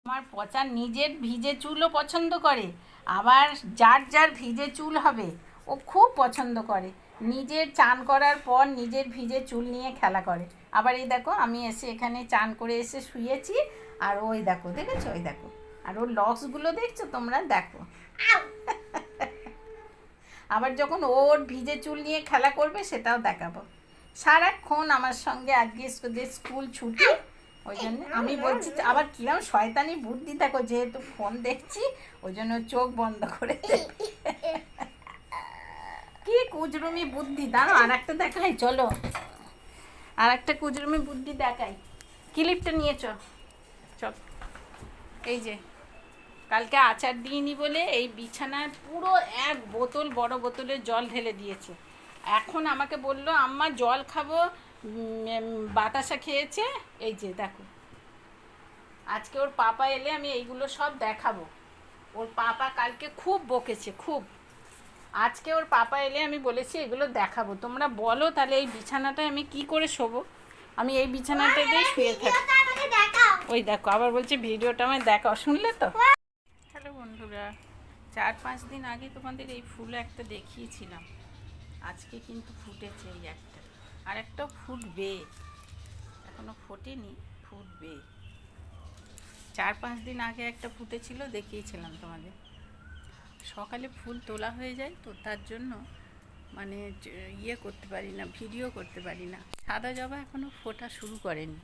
আমার পচা নিজের ভিজে চুলও পছন্দ করে, আবার যার যার ভিজে চুল হবে ও খুব পছন্দ করে। নিজের চান করার পর নিজের ভিজে চুল নিয়ে খেলা করে। আবার এই দেখো, আমি এসে এখানে চান করে এসে শুয়েছি, আর ওই দেখো, দেখেছো, ওই দেখো, আর ওর লক্সগুলো দেখছো তোমরা, দেখো। আবার যখন ওর ভিজে চুল নিয়ে খেলা করবে সেটাও দেখাবো। সারাক্ষণ আমার সঙ্গে, আজকে স্কুল ছুটি, ওই জন্য আমি বলছি আবার কিরম শয়তানি বুদ্ধি, দেখো, যেহেতু ফোন দেখছি ওই জন্য চোখ বন্ধ করে কি কুজরুমি বুদ্ধি। দাঁড়াও, আর একটা দেখাই, চলো আর একটা কুজরুমি বুদ্ধি দেখাই। ক্লিপটা নিয়ে চল। এই যে কালকে আচার দিইনি বলে এই বিছানায় পুরো এক বোতল, বড় বোতলের জল ঢেলে দিয়েছে। এখন আমাকে বললো আম্মা জল খাবো, বাতাসা খেয়েছে। এই যে দেখো, আজকে ওর পাপা এলে আমি এইগুলো সব দেখাবো। ওর পাপা কালকে খুব বকেছে, খুব। আজকে ওর পাপা এলে আমি বলেছি এগুলো দেখাবো। তোমরা বলো তাহলে এই বিছানাটায় আমি কি করে শোবো? আমি এই বিছানাটাতেই শুয়ে থাকি। ওই দেখো, আবার বলছে ভিডিওটা আমায় দেখাও, শুনলে তো? হ্যালো বন্ধুরা, 4-5 দিন আগে তোমাদের এই ফুল একটা দেখিয়েছিলাম। আজকে কিন্তু ফুটেছে এই একটা, আর একটাও ফুটবে, এখনো ফোটেনি, ফুটবে। 4-5 দিন আগে একটা ফুটেছিল, দেখিয়েছিলাম তোমাদের। সকালে ফুল তোলা হয়ে যায় তো, তার জন্য মানে ইয়ে করতে পারি না, ভিডিও করতে পারি না। সাদা জবা এখনও ফোটা শুরু করেনি,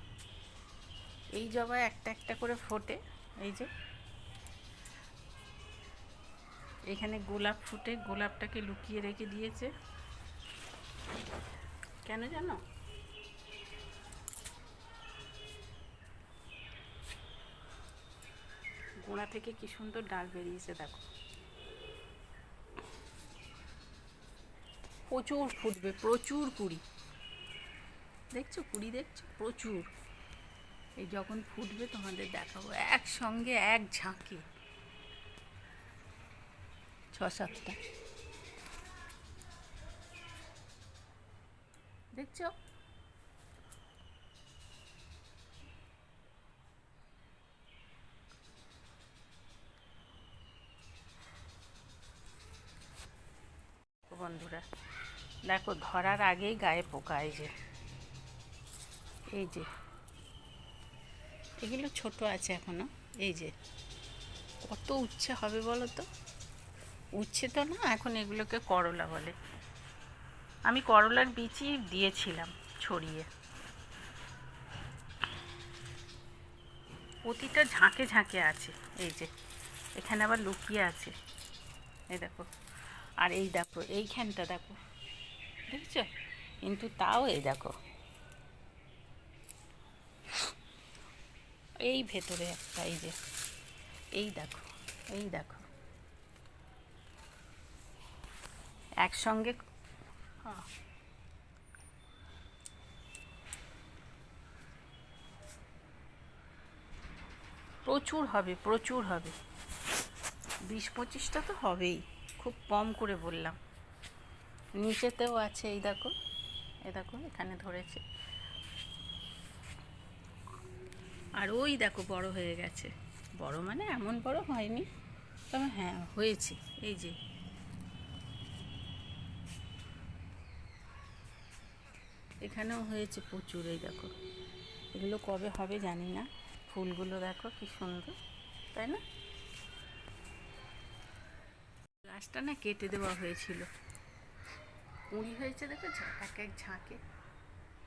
এই জবা একটা একটা করে ফোটে। এই যে এখানে গোলাপ ফুটে, গোলাপটাকে লুকিয়ে রেখে দিয়েছে কেন জানো? গোড়া থেকে কি সুন্দর ডাল বেরিয়েছে, দেখো। প্রচুর ফুটবে, প্রচুর কুড়ি, দেখছো কুড়ি, দেখছো প্রচুর। এই যখন ফুটবে তোমাদের দেখাবো একসঙ্গে, এক ঝাঁকে 6-7টা, দেখছো? বন্ধুরা দেখো, ধরার আগেই গায়ে পোকা। এই যে এগুলো ছোট আছে এখনো। এই যে কত উচ্ছে হবে বলো তো? উচ্ছে তো না, এখন এগুলোকে করলা বলে। আমি করলার বীজই দিয়েছিলাম ছড়িয়ে। প্রতিটা ঝাঁকে ঝাঁকে আছে। এই যে এখানে আবার লুকিয়ে আছে, এই দেখো। আর এই দেখো এইখানটা দেখো, দেখছো? কিন্তু তাও এই দেখো, এই ভেতরে একটা, এই যে এই দেখো, এই দেখো একসঙ্গে। হ্যাঁ, প্রচুর হবে, প্রচুর হবে, 20-25টা তো হবেই, খুব কম করে বললাম। নিচেতেও আছে, এই দেখো, এই দেখো এখানে ধরেছে। আর ওই দেখো বড় হয়ে গেছে, বড় মানে এমন বড় হয়নি, তবে হ্যাঁ হয়েছে। এই যে এখানেও হয়েছে প্রচুর, এই দেখো। এগুলো কবে হবে জানি না। ফুলগুলো দেখো কি সুন্দর, তাই না? গাছটা না কেটে দেওয়া হয়েছিল, কুঁড়ি হয়েছে দেখেছো, এক এক ঝাঁকে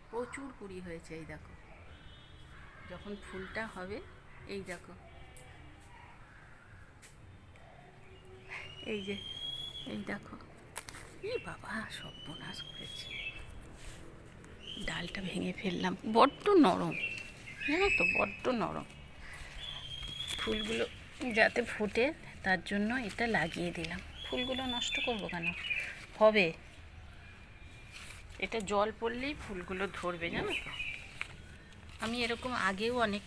প্রচুর কুঁড়ি হয়েছে। এই দেখো যখন ফুলটা হবে, এই দেখো, এই যে এই দেখো, এই বাবা সর্বনাশ করেছে, ডালটা ভেঙে ফেললাম, বড্ড নরম, জানো তো, বড্ড নরম। ফুলগুলো যাতে ফোটে তার জন্য এটা লাগিয়ে দিলাম। ফুলগুলো নষ্ট করবো কেন, হবে। এটা জল পড়লেই ফুলগুলো ধরবে, জানো তো। আমি এরকম আগেও অনেক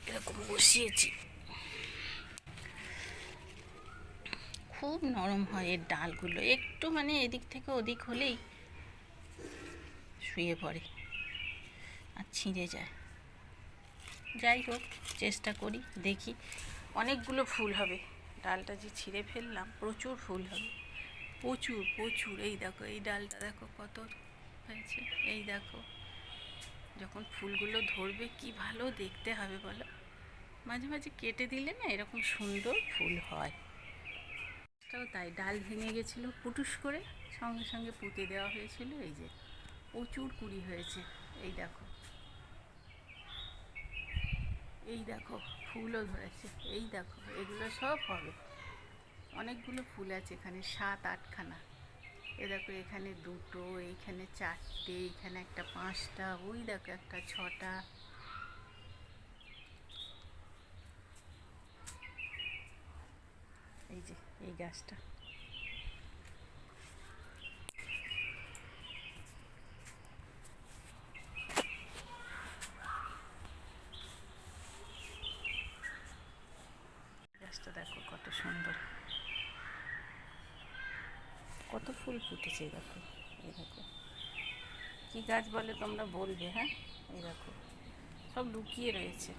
এরকম বসিয়েছি, খুব নরম হয় এর ডালগুলো, একটু মানে এদিক থেকে ওদিক হলেই শুয়ে পড়ে আর ছিঁড়ে যায়। যাই হোক, চেষ্টা করি, দেখি অনেকগুলো ফুল হবে। ডালটা যে ছিঁড়ে ফেললাম, প্রচুর ফুল হবে, প্রচুর প্রচুর। এই দেখো, এই ডালটা দেখো কত হয়েছে, এই দেখো। যখন ফুলগুলো ধরবে কি ভালো দেখতে হবে বলো। মাঝে মাঝে কেটে দিলে না এরকম সুন্দর ফুল হয়। তাও তাই, ডাল ভেঙে গেছিলো পুটুস করে, সঙ্গে সঙ্গে পুঁতে দেওয়া হয়েছিল। এই যে প্রচুর কুড়ি হয়েছে, এই দেখো, এই দেখো ফুলও ধরেছে, এই দেখো, এগুলো সব হবে। অনেকগুলো ফুল আছে এখানে, 7-8খানা। এ দেখো, এখানে 2টো, এইখানে 4টে, এইখানে একটা 5টা, ওই দেখো একটা 6টা। এই যে এই গাছটা, গাছটা দেখো কত সুন্দর, কত ফুল ফুটেছে। এই দেখো, এই দেখো, কী গাছ বলে তোমরা বলবে, হ্যাঁ? এই দেখো, সব লুকিয়ে রয়েছে।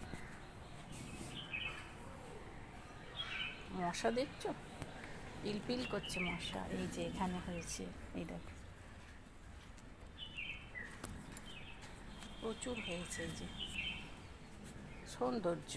মশা দেখছো, পিলপিল করছে মশা। এই যে এখানে হয়েছে, এই দেখো প্রচুর হয়েছে, এই যে সৌন্দর্য।